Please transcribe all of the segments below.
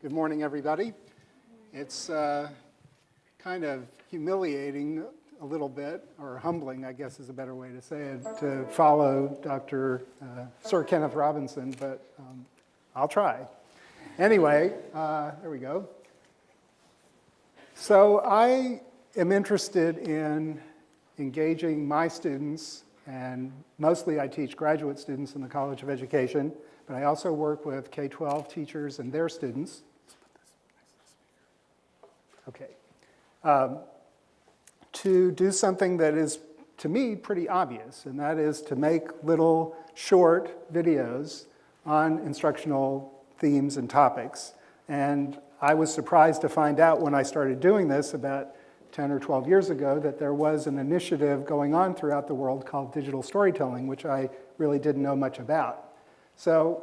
Good morning, everybody. It's kind of humiliating a little bit, or humbling, I guess is a better way to say it, to follow Sir Kenneth Robinson, but I'll try. Anyway, there we go. So I am interested in engaging my students, and mostly I teach graduate students in the College of Education, but I also work with K-12 teachers and their students. Okay. To do something that is, to me, pretty obvious, and that is to make little short videos on instructional themes and topics. And I was surprised to find out when I started doing this about 10 or 12 years ago that there was an initiative going on throughout the world called digital storytelling, which I really didn't know much about. So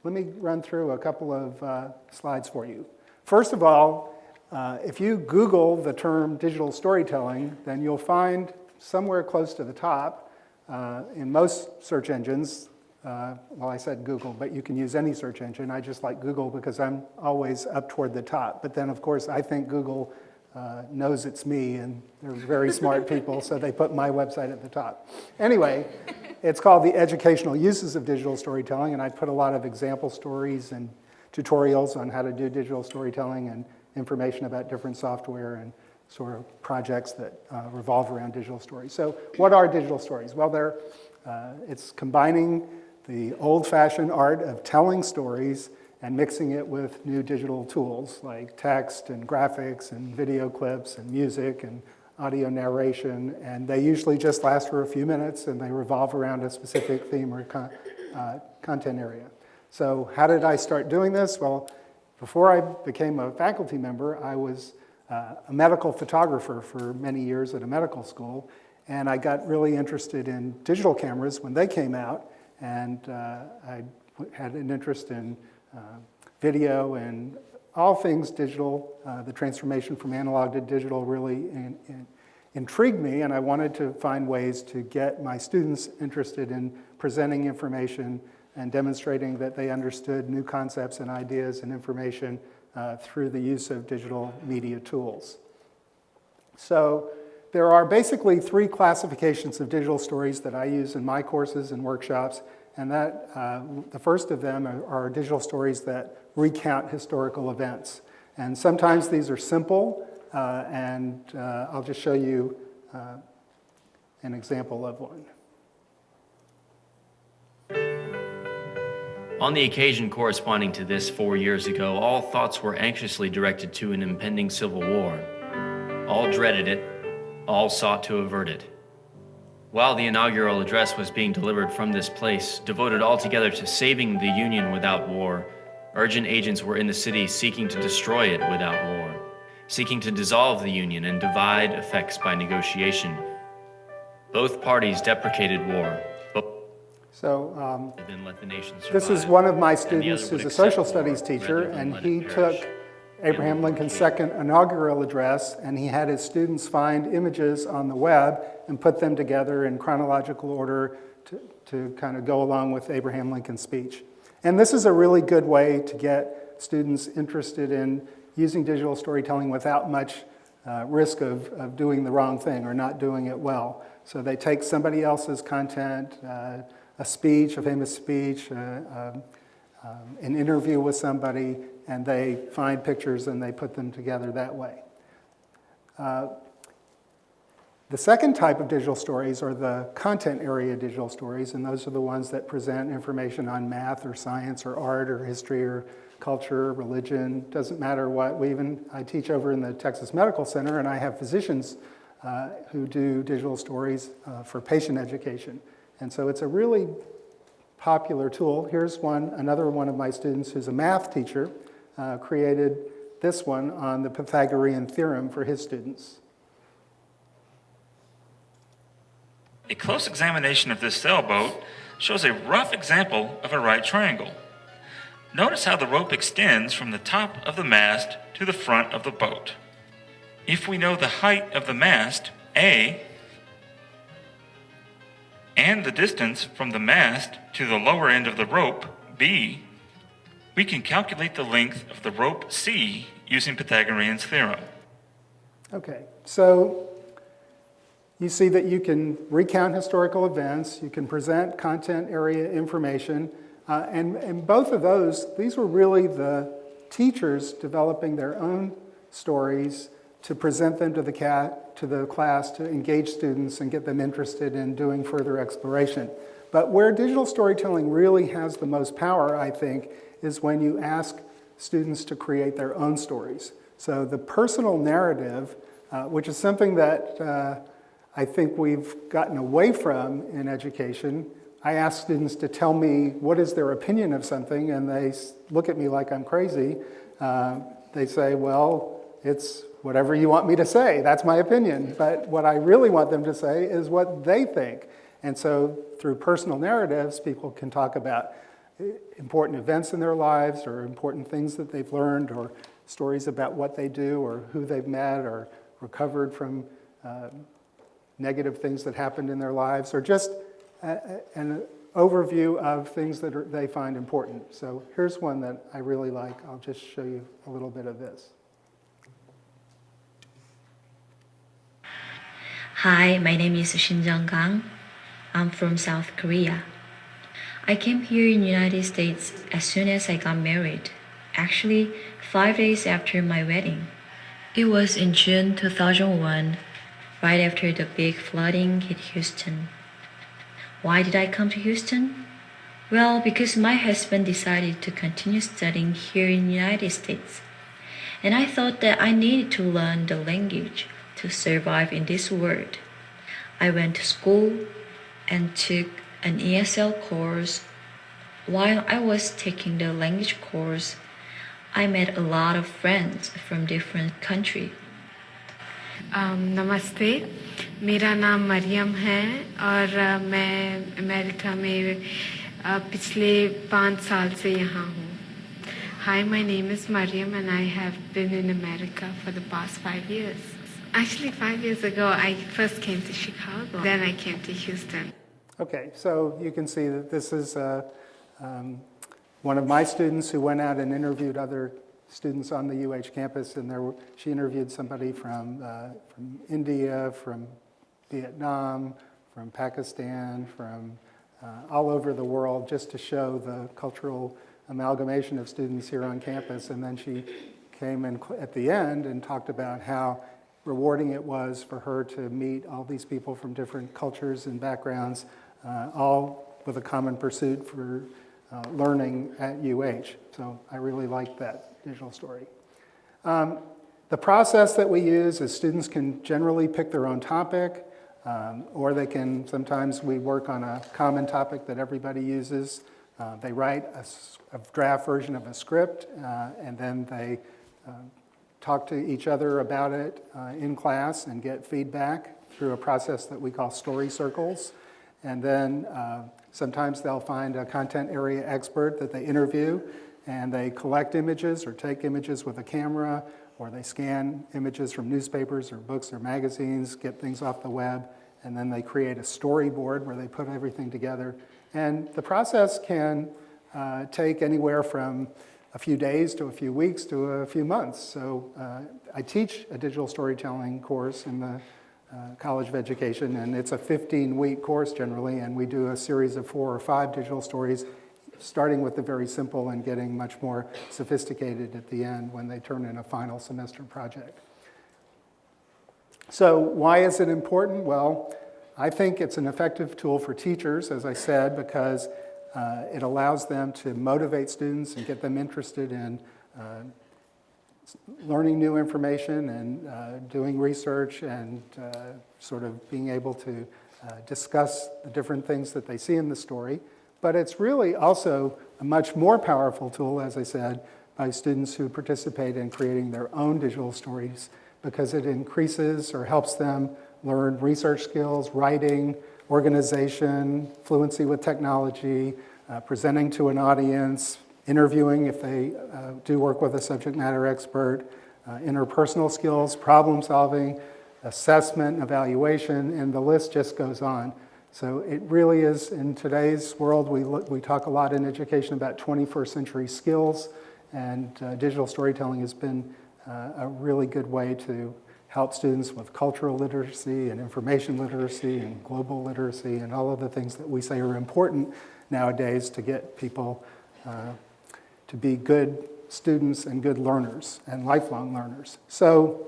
let me run through a couple of slides for you. First of all, if you Google the term digital storytelling, then you'll find somewhere close to the top in most search engines, well, I said Google, but you can use any search engine. I just like Google because I'm always up toward the top. But then, of course, I think Google knows it's me, and they're very smart people, so they put my website at the top. Anyway, it's called the Educational Uses of Digital Storytelling, and I put a lot of example stories and tutorials on how to do digital storytelling and information about different software and sort of projects that revolve around digital stories. So what are digital stories? Well, it's combining the old-fashioned art of telling stories and mixing it with new digital tools like text and graphics and video clips and music and audio narration. And they usually just last for a few minutes, and they revolve around a specific theme or content area. So how did I start doing this? Well, before I became a faculty member, I was a medical photographer for many years at a medical school, and I got really interested in digital cameras when they came out, and I had an interest in video and all things digital. The transformation from analog to digital really intrigued me, and I wanted to find ways to get my students interested in presenting information and demonstrating that they understood new concepts and ideas and information through the use of digital media tools. So there are basically three classifications of digital stories that I use in my courses and workshops, and that the first of them are digital stories that recount historical events. And sometimes these are simple, and I'll just show you an example of one. On the occasion corresponding to this 4 years ago, all thoughts were anxiously directed to an impending civil war. All dreaded it, all sought to avert it. While the inaugural address was being delivered from this place, devoted altogether to saving the Union without war, urgent agents were in the city seeking to destroy it without war, seeking to dissolve the Union and divide effects by negotiation. Both parties deprecated war. So Then let the nation survive. This is one of my students who's a social studies teacher, and he took Abraham Lincoln's second inaugural address, and he had his students find images on the web and put them together in chronological order to kind of go along with Abraham Lincoln's speech. And this is a really good way to get students interested in using digital storytelling without much risk of doing the wrong thing or not doing it well. So they take somebody else's content, a speech, a famous speech, an interview with somebody, and they find pictures and they put them together that way. The second type of digital stories are the content area digital stories, and those are the ones that present information on math or science or art or history or culture, religion, doesn't matter what. I teach over in the Texas Medical Center, and I have physicians who do digital stories for patient education. And so it's a really popular tool. Here's another one of my students who's a math teacher created this one on the Pythagorean theorem for his students. A close examination of this sailboat shows a rough example of a right triangle. Notice how the rope extends from the top of the mast to the front of the boat. If we know the height of the mast, A, and the distance from the mast to the lower end of the rope, B, we can calculate the length of the rope C using Pythagorean's theorem. Okay, so you see that you can recount historical events, you can present content area information, and both of those, these were really the teachers developing their own stories to present them to the class to engage students and get them interested in doing further exploration. But where digital storytelling really has the most power, I think, is when you ask students to create their own stories. So the personal narrative, which is something that I think we've gotten away from in education. I ask students to tell me what is their opinion of something, and they look at me like I'm crazy. They say, well, it's whatever you want me to say. That's my opinion. But what I really want them to say is what they think. And so through personal narratives, people can talk about important events in their lives or important things that they've learned or stories about what they do or who they've met or recovered from negative things that happened in their lives, or just an overview of things that they find important. So here's one that I really like. I'll just show you a little bit of this. Hi, my name is Shinjang Kang. I'm from South Korea. I came here in the United States as soon as I got married. Actually, 5 days after my wedding. It was in June 2001, right after the big flooding hit Houston. Why did I come to Houston? Well, because my husband decided to continue studying here in the United States. And I thought that I needed to learn the language to survive in this world. I went to school and took an ESL course. While I was taking the language course, I met a lot of friends from different countries. नमस्ते, मेरा नाम मरियम है और मैं America में पिछले 5 साल से यहाँ हूँ. Hi, my name is Mariam and I have been in America for the past 5 years. Actually, 5 years ago, I first came to Chicago. Then I came to Houston. Okay, so you can see that this is one of my students who went out and interviewed other students on the UH campus, and she interviewed somebody from India, from Vietnam, from Pakistan, from all over the world, just to show the cultural amalgamation of students here on campus. And then she came in at the end and talked about how rewarding it was for her to meet all these people from different cultures and backgrounds, all with a common pursuit for learning at UH. So I really liked that digital story. The process that we use is students can generally pick their own topic, or they can, sometimes we work on a common topic that everybody uses. They write a draft version of a script, and then they talk to each other about it in class and get feedback through a process that we call story circles. And then sometimes they'll find a content area expert that they interview, and they collect images or take images with a camera, or they scan images from newspapers or books or magazines, get things off the web, and then they create a storyboard where they put everything together. And the process can take anywhere from a few days to a few weeks to a few months. So I teach a digital storytelling course in the College of Education, and it's a 15-week course generally, and we do a series of 4 or 5 digital stories, starting with the very simple and getting much more sophisticated at the end when they turn in a final semester project. So why is it important? Well, I think it's an effective tool for teachers, as I said, because it allows them to motivate students and get them interested in learning new information and doing research and sort of being able to discuss the different things that they see in the story. But it's really also a much more powerful tool, as I said, by students who participate in creating their own digital stories, because it increases or helps them learn research skills, writing, organization, fluency with technology, presenting to an audience, interviewing if they do work with a subject matter expert, interpersonal skills, problem solving, assessment, evaluation, and the list just goes on. So it really is, in today's world, we talk a lot in education about 21st century skills, and digital storytelling has been a really good way to help students with cultural literacy and information literacy and global literacy and all of the things that we say are important nowadays to get people to be good students and good learners and lifelong learners. So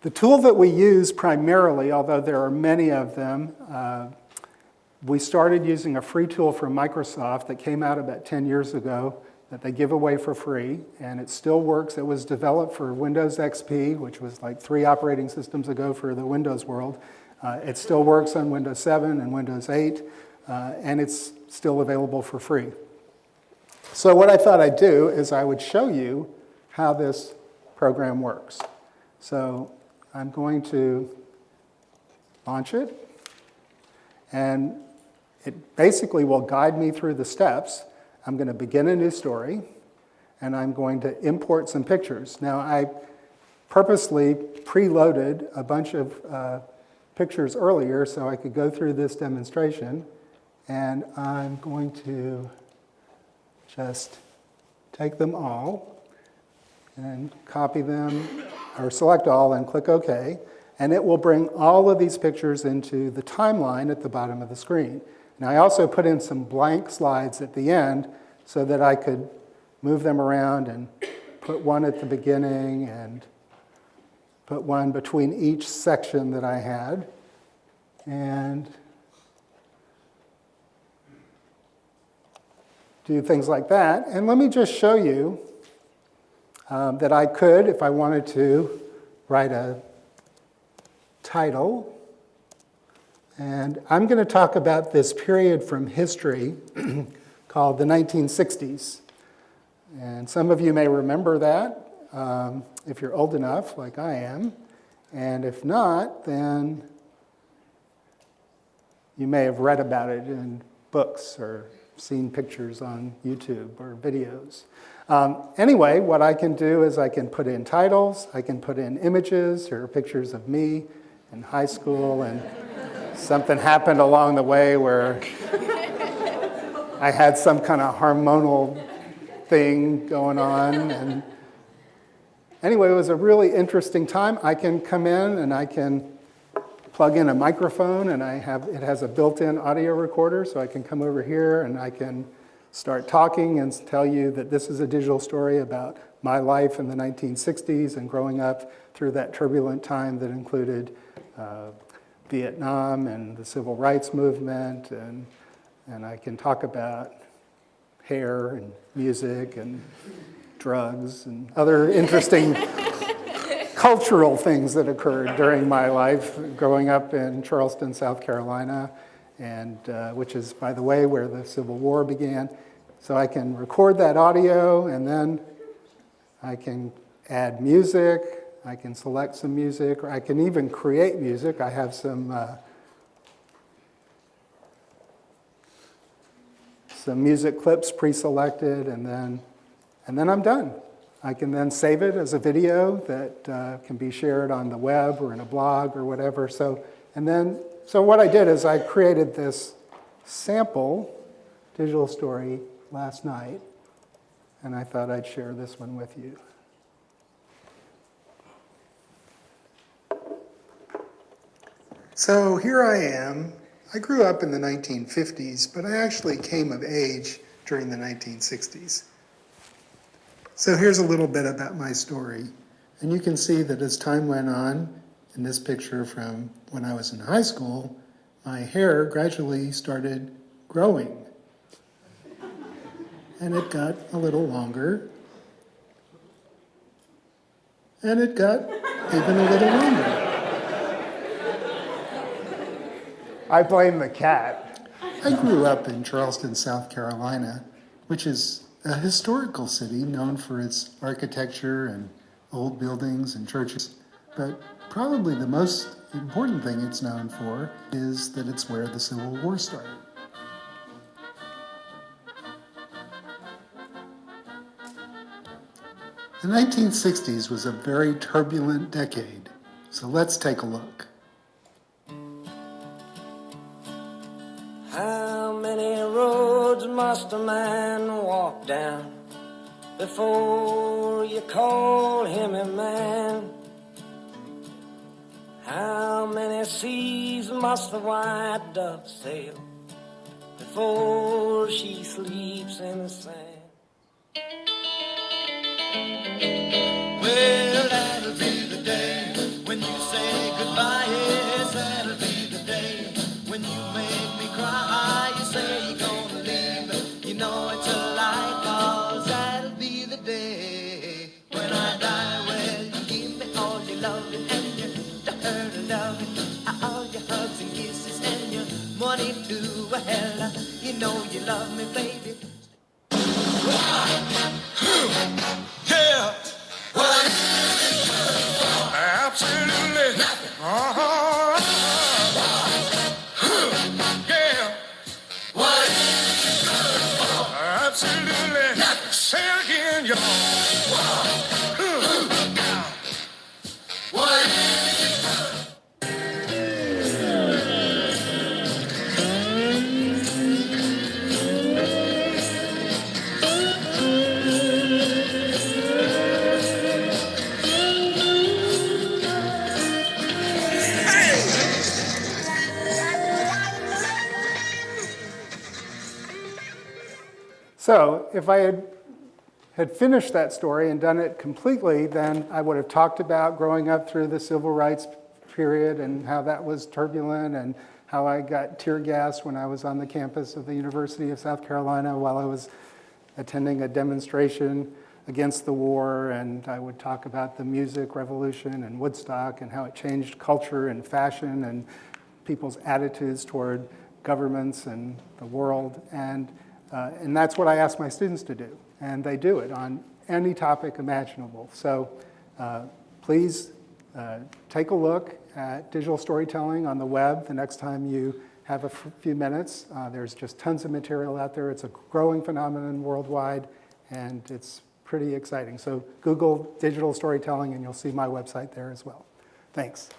the tool that we use primarily, although there are many of them, we started using a free tool from Microsoft that came out about 10 years ago that they give away for free, and it still works. It was developed for Windows XP, which was like 3 operating systems ago for the Windows world. It still works on Windows 7 and Windows 8, and it's still available for free. So what I thought I'd do is I would show you how this program works. So I'm going to launch it, and it basically will guide me through the steps. I'm going to begin a new story, and I'm going to import some pictures. Now, I purposely preloaded a bunch of pictures earlier so I could go through this demonstration, and I'm going to just take them all and copy them, or select all and click OK, and it will bring all of these pictures into the timeline at the bottom of the screen. Now, I also put in some blank slides at the end so that I could move them around and put one at the beginning and put one between each section that I had. And do things like that. And let me just show you that I could, if I wanted to, write a title. And I'm going to talk about this period from history called the 1960s. And some of you may remember that if you're old enough, like I am. And if not, then you may have read about it in books or seen pictures on YouTube or videos. Anyway, what I can do is I can put in titles, I can put in images. Here are pictures of me in high school, and something happened along the way where I had some kind of hormonal thing going on. And anyway, it was a really interesting time. I can come in and I can plug in a microphone, and it has a built-in audio recorder, so I can come over here and I can start talking and tell you that this is a digital story about my life in the 1960s and growing up through that turbulent time that included Vietnam and the civil rights movement, and I can talk about hair and music and drugs and other interesting cultural things that occurred during my life growing up in Charleston, South Carolina, and which is, by the way, where the Civil War began. So I can record that audio, and then I can add music. I can select some music, or I can even create music. I have some music clips pre-selected, and then I'm done. I can then save it as a video that can be shared on the web or in a blog or whatever. So what I did is I created this sample digital story last night, and I thought I'd share this one with you. So here I am. I grew up in the 1950s, but I actually came of age during the 1960s. So here's a little bit about my story. And you can see that as time went on, in this picture from when I was in high school, my hair gradually started growing. And it got a little longer. And it got even a little longer. I blame the cat. I grew up in Charleston, South Carolina, which is a historical city known for its architecture and old buildings and churches. But probably the most important thing it's known for is that it's where the Civil War started. The 1960s was a very turbulent decade, so let's take a look. How many roads must a man walk down before you call him a man? How many seas must the white dove sail before she sleeps in the sand? Well, that'll be the day when you say goodbye. Yes, that'll be the day when you make me cry. You say you're gonna leave, you know it's a lie, 'cause that'll be the day when I die. Well, you give me all your loving and your hurt and loving, all your hugs and kisses and your money too. Well, you know you love me, baby. Yeah. What? Absolutely. Uh-huh. Yeah. What? Absolutely. Say it again, y'all. What? So if I had finished that story and done it completely, then I would have talked about growing up through the civil rights period and how that was turbulent and how I got tear gassed when I was on the campus of the University of South Carolina while I was attending a demonstration against the war, and I would talk about the music revolution and Woodstock and how it changed culture and fashion and people's attitudes toward governments and the world. And that's what I ask my students to do. And they do it on any topic imaginable. So please take a look at digital storytelling on the web the next time you have a few minutes. There's just tons of material out there. It's a growing phenomenon worldwide, and it's pretty exciting. So Google digital storytelling, and you'll see my website there as well. Thanks.